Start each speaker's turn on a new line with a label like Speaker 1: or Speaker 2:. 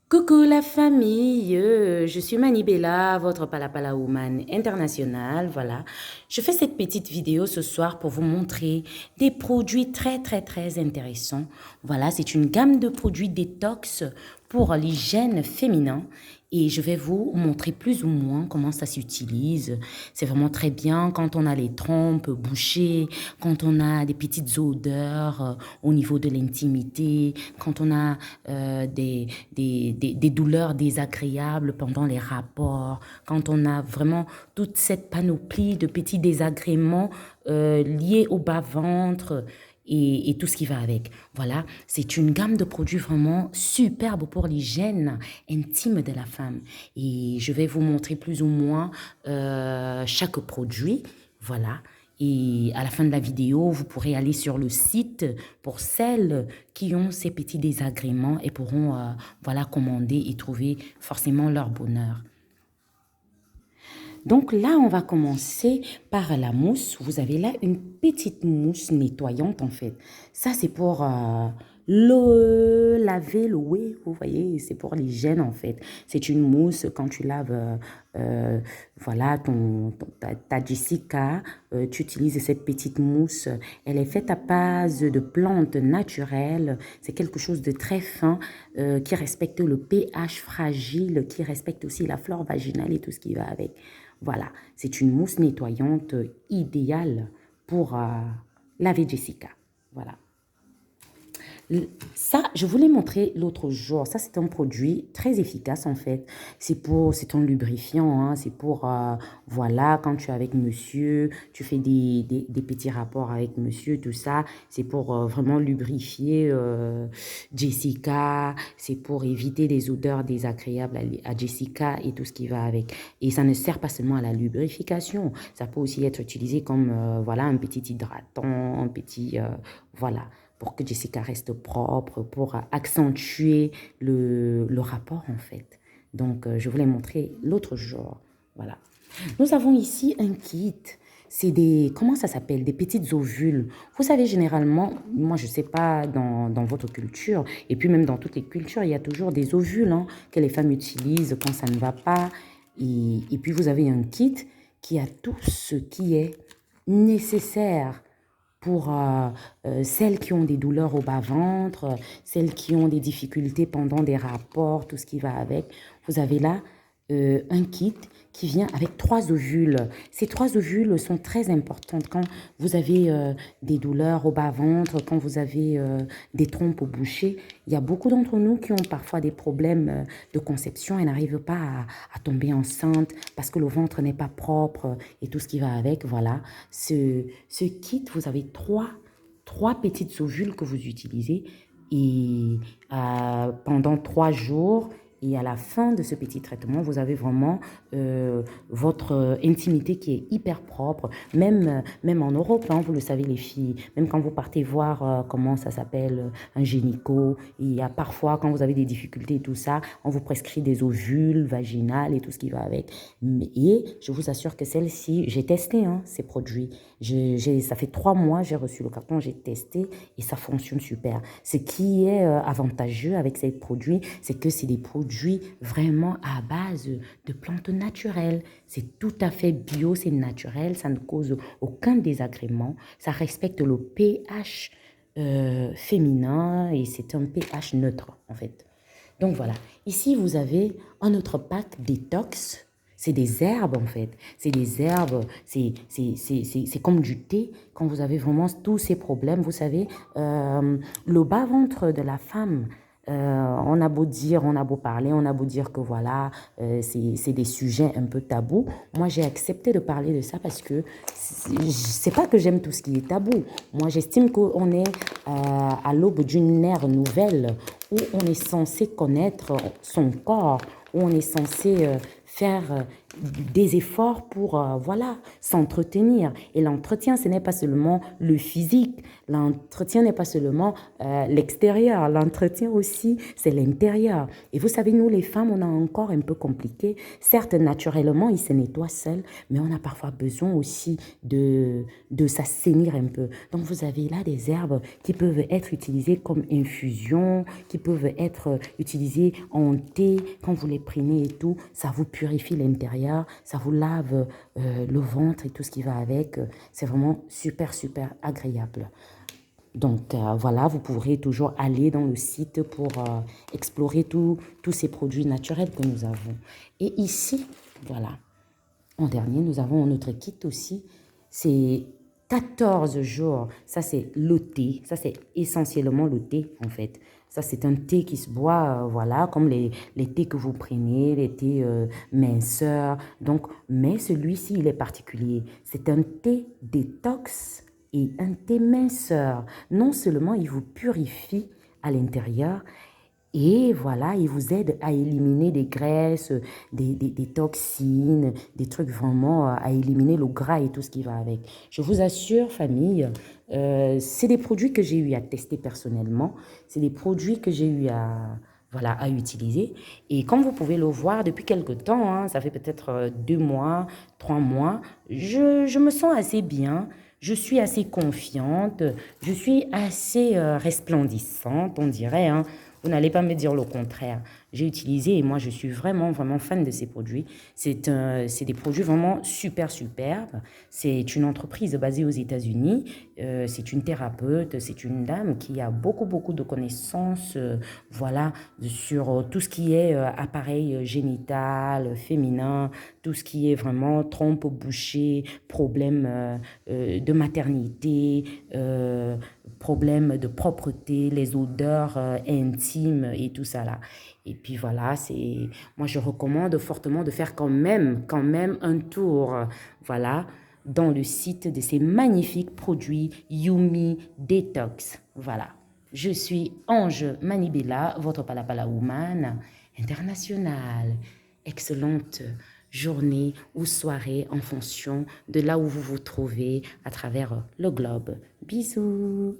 Speaker 1: Coucou la famille, je suis Manibella, votre Palapala Woman internationale. Voilà, je fais cette petite vidéo ce soir pour vous montrer des produits très intéressants. Voilà, c'est une gamme de produits détox pour l'hygiène féminin et je vais vous montrer plus ou moins comment ça s'utilise. C'est vraiment très bien quand on a les trompes bouchées, quand on a des petites odeurs au niveau de l'intimité, quand on a des douleurs désagréables pendant les rapports, quand on a vraiment toute cette panoplie de petits désagréments liés au bas-ventre et tout ce qui va avec. Voilà, c'est une gamme de produits vraiment superbe pour l'hygiène intime de la femme. Et je vais vous montrer plus ou moins chaque produit. Voilà. Et à la fin de la vidéo, vous pourrez aller sur le site pour celles qui ont ces petits désagréments et pourront voilà, commander et trouver forcément leur bonheur. Donc là, on va commencer par la mousse. Vous avez là une petite mousse nettoyante en fait. Ça, c'est pour laver le whey, vous voyez, c'est pour l'hygiène en fait. C'est une mousse quand tu laves voilà, ta Jessica, tu utilises cette petite mousse. Elle est faite à base de plantes naturelles. C'est quelque chose de très fin qui respecte le pH fragile, qui respecte aussi la flore vaginale et tout ce qui va avec. Voilà, c'est une mousse nettoyante idéale pour laver Jessica. Voilà. Ça, je vous l'ai montré l'autre jour. Ça, c'est un produit très efficace en fait. C'est un lubrifiant. Hein. C'est pour, voilà, quand tu es avec monsieur, tu fais des petits rapports avec monsieur, tout ça. C'est pour vraiment lubrifier Jessica. C'est pour éviter les odeurs désagréables à Jessica et tout ce qui va avec. Et ça ne sert pas seulement à la lubrification. Ça peut aussi être utilisé comme, voilà, un petit hydratant, un petit, voilà, pour que Jessica reste propre, pour accentuer le rapport en fait. Donc, je vous l'ai montré l'autre jour. Voilà. Nous avons ici un kit. C'est des, comment ça s'appelle? Des petites ovules. Vous savez, généralement, moi, je ne sais pas dans votre culture, et puis même dans toutes les cultures, il y a toujours des ovules hein, que les femmes utilisent quand ça ne va pas. Et puis, vous avez un kit qui a tout ce qui est nécessaire pour celles qui ont des douleurs au bas-ventre, celles qui ont des difficultés pendant des rapports, tout ce qui va avec. Vous avez là un kit qui vient avec 3 ovules. Ces 3 ovules sont très importantes quand vous avez des douleurs au bas-ventre, quand vous avez des trompes au boucher. Il y a beaucoup d'entre nous qui ont parfois des problèmes de conception et n'arrivent pas à tomber enceinte parce que le ventre n'est pas propre et tout ce qui va avec. Voilà, ce kit, vous avez trois petites ovules que vous utilisez et pendant 3 jours. Et à la fin de ce petit traitement, vous avez vraiment votre intimité qui est hyper propre. Même en Europe, hein, vous le savez les filles, même quand vous partez voir comment ça s'appelle, un gynéco, il y a parfois, quand vous avez des difficultés et tout ça, on vous prescrit des ovules vaginales et tout ce qui va avec. Et je vous assure que celle-ci, j'ai testé hein, ces produits. Ça fait 3 mois, j'ai reçu le carton, j'ai testé et ça fonctionne super. Ce qui est avantageux avec ces produits, c'est que c'est des produits vraiment à base de plantes naturelles. C'est tout à fait bio, c'est naturel, ça ne cause aucun désagrément. Ça respecte le pH féminin et c'est un pH neutre en fait. Donc voilà, ici vous avez un autre pack détox. C'est des herbes en fait, c'est des herbes, c'est comme du thé quand vous avez vraiment tous ces problèmes. Vous savez, le bas-ventre de la femme, on a beau dire, on a beau parler, on a beau dire que voilà, c'est des sujets un peu tabous. Moi, j'ai accepté de parler de ça parce que c'est pas que j'aime tout ce qui est tabou. Moi, j'estime qu'on est à l'aube d'une ère nouvelle où on est censé connaître son corps, où on est censé faire des efforts pour, voilà, s'entretenir. Et l'entretien, ce n'est pas seulement le physique. L'entretien n'est pas seulement l'extérieur. L'entretien aussi, c'est l'intérieur. Et vous savez, nous, les femmes, on a encore un peu compliqué. Certes, naturellement, ils se nettoient seuls, mais on a parfois besoin aussi de s'assainir un peu. Donc, vous avez là des herbes qui peuvent être utilisées comme infusion, qui peuvent être utilisées en thé. Quand vous les prenez et tout, ça vous purifie l'intérieur, ça vous lave le ventre et tout ce qui va avec. C'est vraiment super, super agréable. Donc voilà, vous pourrez toujours aller dans le site pour explorer tous ces produits naturels que nous avons. Et ici, voilà, en dernier, nous avons notre kit aussi. C'est 14 jours. Ça, c'est le thé. Ça, c'est essentiellement le thé, en fait. Ça, c'est un thé qui se boit, voilà, comme les thés que vous prenez, les thés minceurs. Donc, mais celui-ci, il est particulier. C'est un thé détox et un thé minceur. Non seulement il vous purifie à l'intérieur, et voilà, il vous aide à éliminer des graisses, des toxines, des trucs vraiment à éliminer le gras et tout ce qui va avec. Je vous assure, famille, c'est des produits que j'ai eu à tester personnellement. C'est des produits que j'ai eu voilà, à utiliser. Et comme vous pouvez le voir depuis quelque temps, hein, ça fait peut-être 2 mois, 3 mois, je me sens assez bien. Je suis assez confiante, je suis assez resplendissante, on dirait, hein. Vous n'allez pas me dire le contraire. J'ai utilisé et moi, je suis vraiment, vraiment fan de ces produits. C'est des produits vraiment super, superbes. C'est une entreprise basée aux États-Unis. C'est une thérapeute, c'est une dame qui a beaucoup, beaucoup de connaissances, voilà, sur tout ce qui est appareil génital, féminin, tout ce qui est vraiment trompe bouchée, problème de maternité, problèmes de propreté, les odeurs intimes et tout ça là. Et puis voilà, moi je recommande fortement de faire quand même un tour, voilà, dans le site de ces magnifiques produits Yumi Detox. Voilà. Je suis Ange Manibela, votre Palapala Woman internationale. Excellente journée ou soirée en fonction de là où vous vous trouvez à travers le globe. Bisous.